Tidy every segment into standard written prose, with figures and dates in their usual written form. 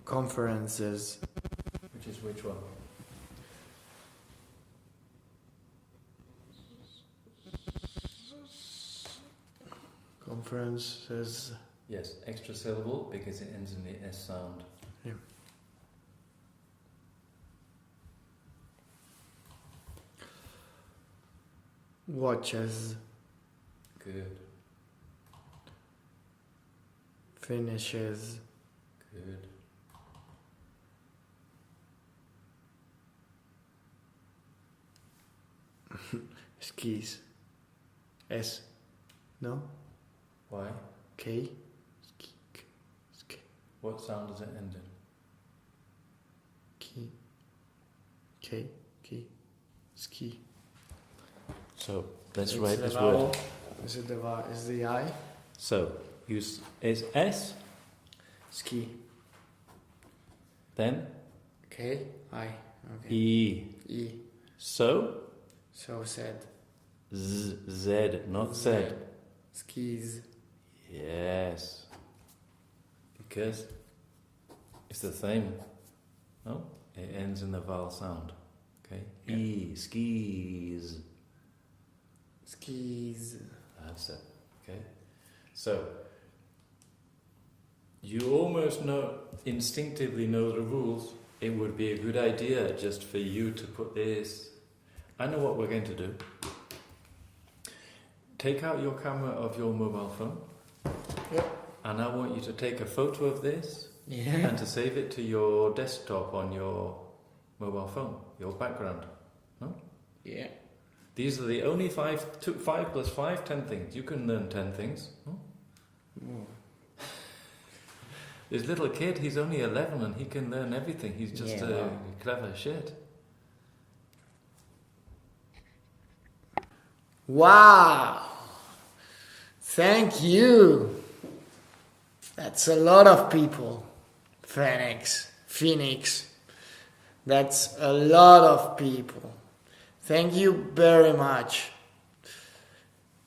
Conferences. Which is which one? Conferences. Yes, extra syllable because it ends in the S sound. Yeah. Watches. Good. Finishes. Good. Skis. S. No? Why? K. Ski. Ski. What sound does it end in? Key. K. Key. Ski. So let's It's write the this vowel. word. Is it the vowel? Is the I? So use is S, Ski. then K. I. Okay. E. E. So So said. Z, not said. Skis. Yes. Because it's the same. No? It ends in the vowel sound. Okay? Yeah. E, skis. Skis. That's it. Okay? So, you almost instinctively know the rules. It would be a good idea just for you to put this. I know what we're going to do. Take out your camera of your mobile phone. Yep. And I want you to take a photo of this Yeah. and to save it to your desktop on your mobile phone, your background. No? Yeah. These are the only 5 plus 5, 10 things. You can learn 10 things. No? Mm. This little kid, he's only 11 and he can learn everything. He's just Yeah, a wow. clever shit. Wow. Thank you. That's a lot of people. Phoenix. That's a lot of people. Thank you very much.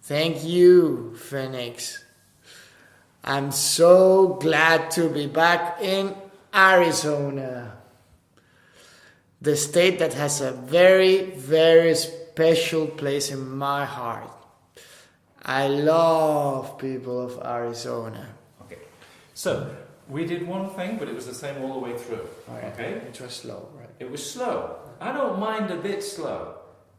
Thank you, Phoenix. I'm so glad to be back in Arizona, the state that has a very, very special place in my heart. I love people of Arizona. Okay. So, we did one thing, but it was the same all the way through. Okay? It was slow, right? It was slow. I don't mind a bit slow.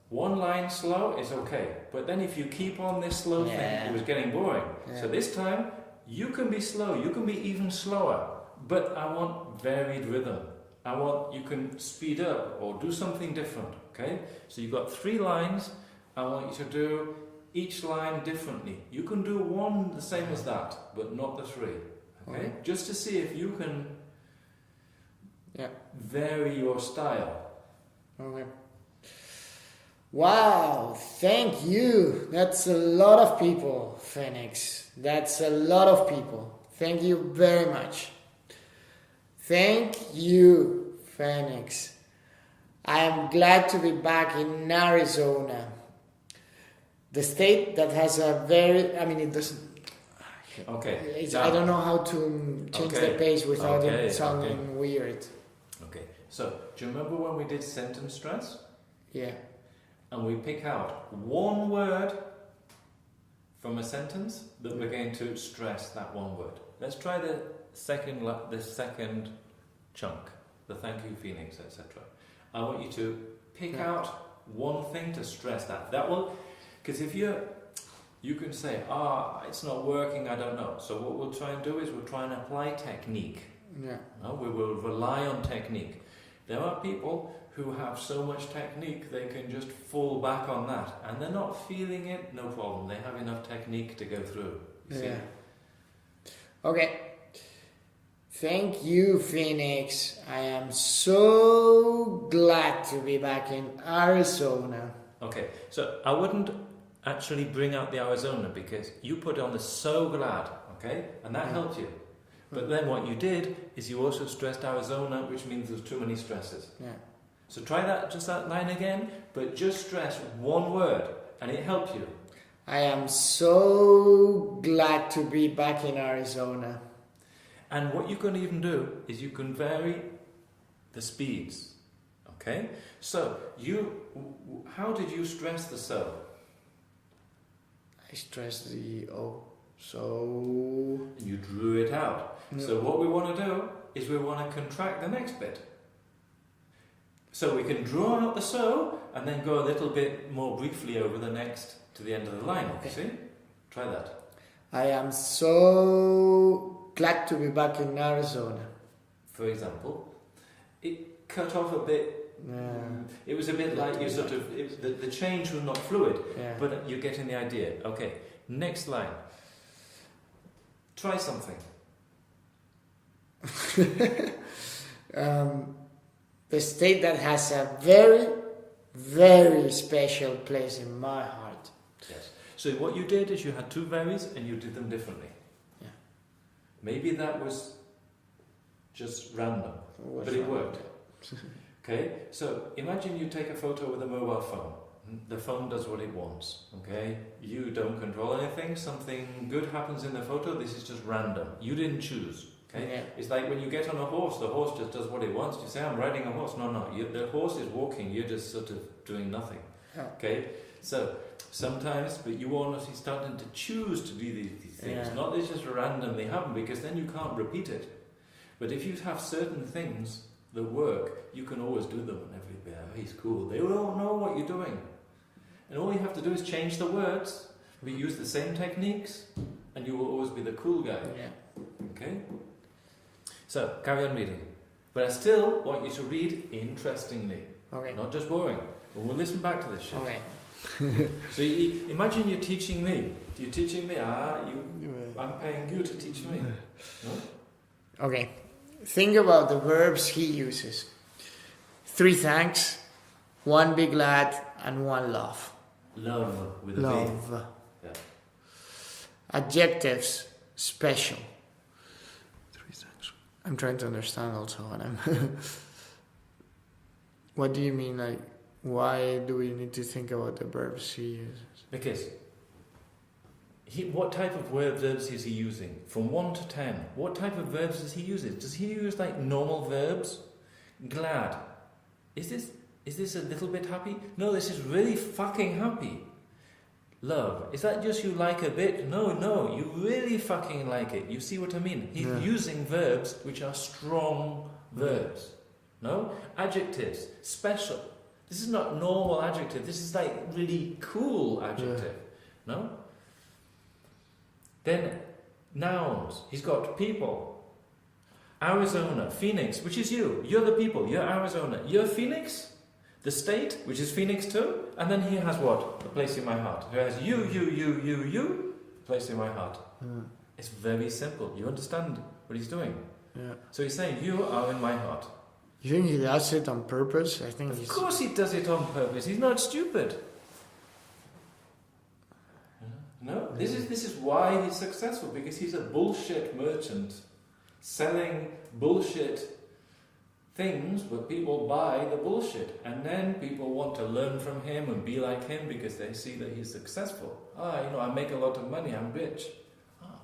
One line slow is okay. But then if you keep on this slow thing, it was getting boring. Yeah. So this time, you can be slow. You can be even slower. But I want varied rhythm. I want you can speed up or do something different. Okay? So you've got 3 lines. I want you to do each line differently. You can do one the same as that, but not the 3. Okay? Just to see if you can vary your style. Okay. Wow, thank you. That's a lot of people, Phoenix. That's a lot of people. Thank you very much. Thank you, Phoenix. I am glad to be back in Arizona, the state that has a very, it doesn't, Okay. I don't know how to change the pace without it sounding weird. Okay. So, do you remember when we did sentence stress? Yeah. And we pick out one word from a sentence that we're going to stress that one word. Let's try the second chunk, the thank you, Phoenix, etc. I want you to pick out one thing to stress that. That will, because if you can say, it's not working, I don't know. So what we'll try and do is we'll try and apply technique. Yeah. No, we will rely on technique. There are people who have so much technique they can just fall back on that and they're not feeling it, no problem. They have enough technique to go through. You see? Okay. Thank you, Phoenix. I am so glad to be back in Arizona. Okay, so I wouldn't actually bring out the Arizona because you put on the so glad, okay? And that helped you. But then what you did is you also stressed Arizona, which means there's too many stresses. Yeah. So try that line again, but just stress one word, and it helped you. I am so glad to be back in Arizona. And what you can even do is you can vary the speeds. Okay? So, how did you stress the so? I stress the O. So... And you drew it out. Yeah. So what we want to do is we want to contract the next bit. So we can draw out the so, and then go a little bit more briefly over the next to the end of the line. Okay. You see? Try that. I am so glad to be back in Arizona. For example, it cut off a bit. Yeah. It was a bit like you sort of... the change was not fluid, Yeah. but you're getting the idea. Okay, next line. Try something. The state that has a very, very special place in my heart. Yes. So what you did is you had two varies and you did them differently. Yeah. Maybe that was just random, but it worked. Okay, so imagine you take a photo with a mobile phone. The phone does what it wants, okay? You don't control anything, something good happens in the photo, this is just random. You didn't choose, okay? Yeah. It's like when you get on a horse, the horse just does what it wants. You say, I'm riding a horse. No, the horse is walking, you're just sort of doing nothing, okay? So, sometimes, but you are honestly starting to choose to do these things. Yeah. Not they just randomly happen, because then you can't repeat it. But if you have certain things that work, you can always do them, and everybody, oh, he's cool. They all know what you're doing. And all you have to do is change the words, we use the same techniques, and you will always be the cool guy. Yeah. Okay? So, carry on reading. But I still want you to read interestingly, Okay. not just boring. But we'll listen back to this shit. Okay. So imagine you're teaching me. You're teaching me, I'm paying you to teach me. No? Okay. Think about the verbs he uses. 3 thanks, 1 be glad, and 1 love. Love with a V. Love. Yeah. Adjectives, special. 3 thanks. I'm trying to understand also what I'm... What do you mean, like, why do we need to think about the verbs he uses? Because what type of verbs is he using? From 1 to 10, what type of verbs does he use? Does he use like normal verbs? Glad. Is this a little bit happy? No, this is really fucking happy. Love. Is that just you like a bit? No, you really fucking like it. You see what I mean? He's using verbs which are strong verbs. No? Adjectives. Special. This is not normal adjective. This is like really cool adjective. No? Then nouns. He's got people. Arizona. Phoenix, which is you. You're the people. You're Arizona. You're Phoenix. The state, which is Phoenix too. And then he has what? A place in my heart. He has you, a place in my heart. Yeah. It's very simple. You understand what he's doing. Yeah. So he's saying, you are in my heart. You think he does it on purpose? I think Of course he does it on purpose. He's not stupid. No, this is why he's successful, because he's a bullshit merchant selling bullshit things, but people buy the bullshit, and then people want to learn from him and be like him because they see that he's successful. I make a lot of money, I'm rich.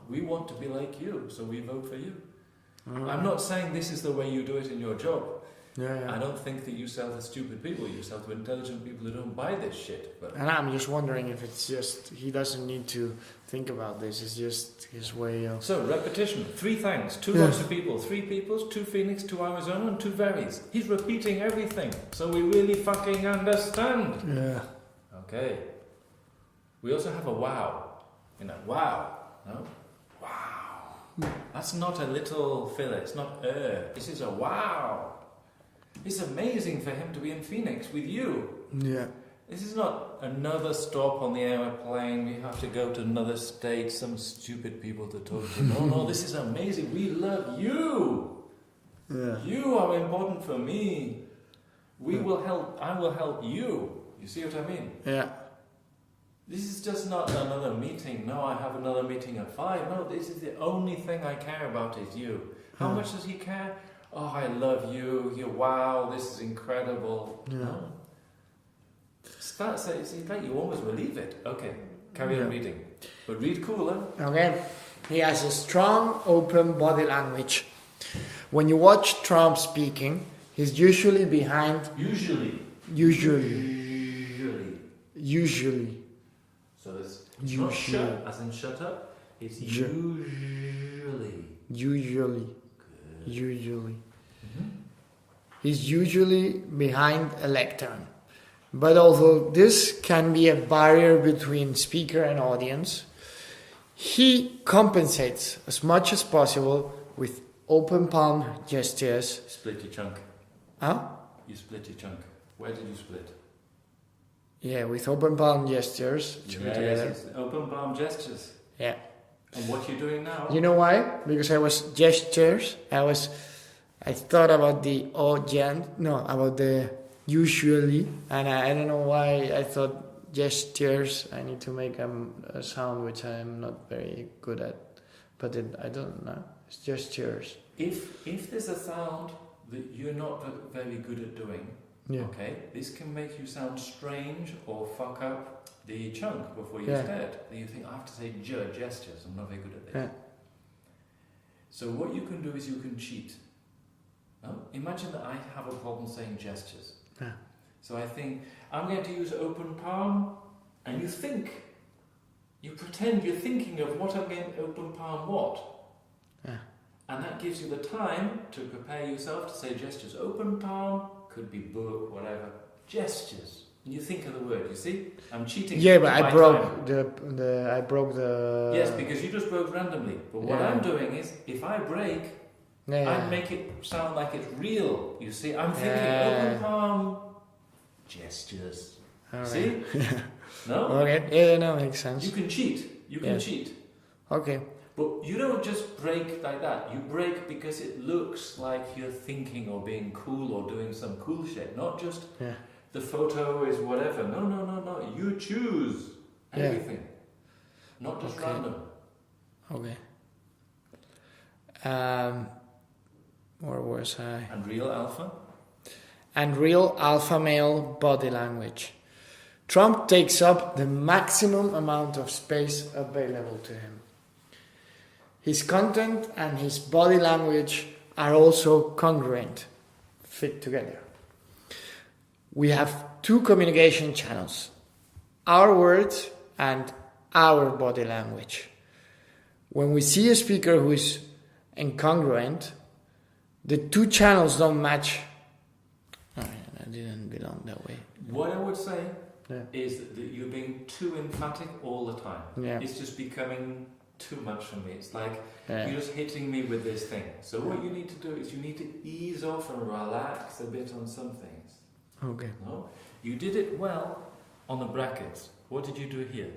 We want to be like you, so we vote for you. I'm not saying this is the way you do it in your job. Yeah. I don't think that you sell to stupid people, you sell to intelligent people who don't buy this shit. But And I'm just wondering if it's just, he doesn't need to think about this, it's just his way of... So, repetition. 3 thanks, 2 lots of people, 3 peoples, 2 Phoenix, 2 Arizona, and 2 varies. He's repeating everything, so we really fucking understand. Yeah. Okay. We also have a wow. Wow. No? Wow. That's not a little filler, it's not This is a wow. It's amazing for him to be in Phoenix with you. Yeah. This is not another stop on the airplane, we have to go to another state, some stupid people to talk to. No, this is amazing. We love you. Yeah. You are important for me. I will help you. You see what I mean? Yeah. This is just not another meeting. No, I have another meeting at 5. No, this is the only thing I care about is you. How much does he care? Oh, I love you. Wow, this is incredible. Yeah. No. It's like you almost believe it. Okay, carry on reading. But read cooler. Okay. He has a strong, open body language. When you watch Trump speaking, he's usually behind. Usually. So it's not shut, as in shut up. It's usually. Usually. Good. Usually. Mm-hmm. He's usually behind a lectern. But although this can be a barrier between speaker and audience, he compensates as much as possible with open palm gestures. Split your chunk. Huh? You split your chunk. Where did you split? Yeah, with open palm gestures. Yes, open palm gestures. Yeah. And what you're doing now? You know why? Because I was gestures. I thought about about the usually, and I don't know why I thought gestures. I need to make a sound which I'm not very good at, but I don't know. It's gestures. If there's a sound that you're not very good at doing, okay, this can make you sound strange or fuck up the chunk before you start. Then you think, I have to say gestures, I'm not very good at this. Yeah. So what you can do is you can cheat. No? Imagine that I have a problem saying gestures. Yeah. So I think, I'm going to use open palm, and you pretend you're thinking of what I'm going to open palm what. Yeah. And that gives you the time to prepare yourself to say gestures. Open palm, could be book, whatever. Gestures. And you think of the word, you see? I'm cheating. Yeah, but I broke the... Yes, because you just broke randomly. But what I'm doing is, if I break, I make it sound like it's real. You see? I'm thinking open palm, gestures. All right. See? No? Okay, yeah, no, makes sense. You can cheat. You can cheat. Okay. But you don't just break like that. You break because it looks like you're thinking or being cool or doing some cool shit. Not just the photo is whatever. No. You choose everything. Not just random. Okay. Where was I? And real alpha? And real alpha male body language. Trump takes up the maximum amount of space available to him. His content and his body language are also congruent, fit together. We have two communication channels, our words and our body language. When we see a speaker who is incongruent, the two channels don't match. Oh, I didn't belong that way. What I would say is that you're being too emphatic all the time. Yeah. It's just becoming too much for me. It's like you're just hitting me with this thing. So what you need to do is you need to ease off and relax a bit on some things. Okay. No? You did it well on the brackets. What did you do here?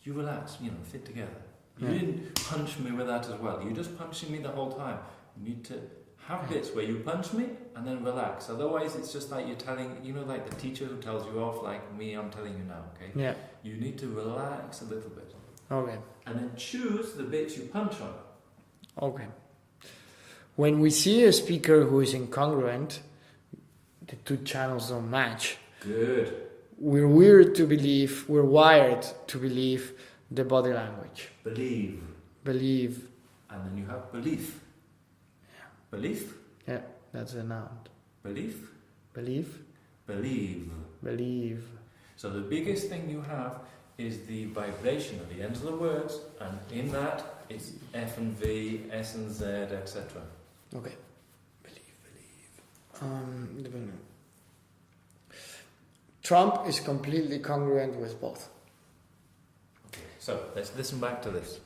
You relaxed, fit together. You didn't punch me with that as well. You're just punching me the whole time. You need to have bits where you punch me and then relax. Otherwise, it's just like you're telling, like the teacher who tells you off, like me, I'm telling you now, okay? Yeah. You need to relax a little bit. Okay. And then choose the bits you punch on. Okay. When we see a speaker who is incongruent, the two channels don't match. Good. We're wired to believe the body language. Believe. And then you have belief. Yeah. Belief? Yeah, that's a noun. Belief? Believe. So the biggest thing you have is the vibration at the end of the words, and in that it's F and V, S and Z, etc. Okay. Believe. Trump is completely congruent with both. Okay, so let's listen back to this.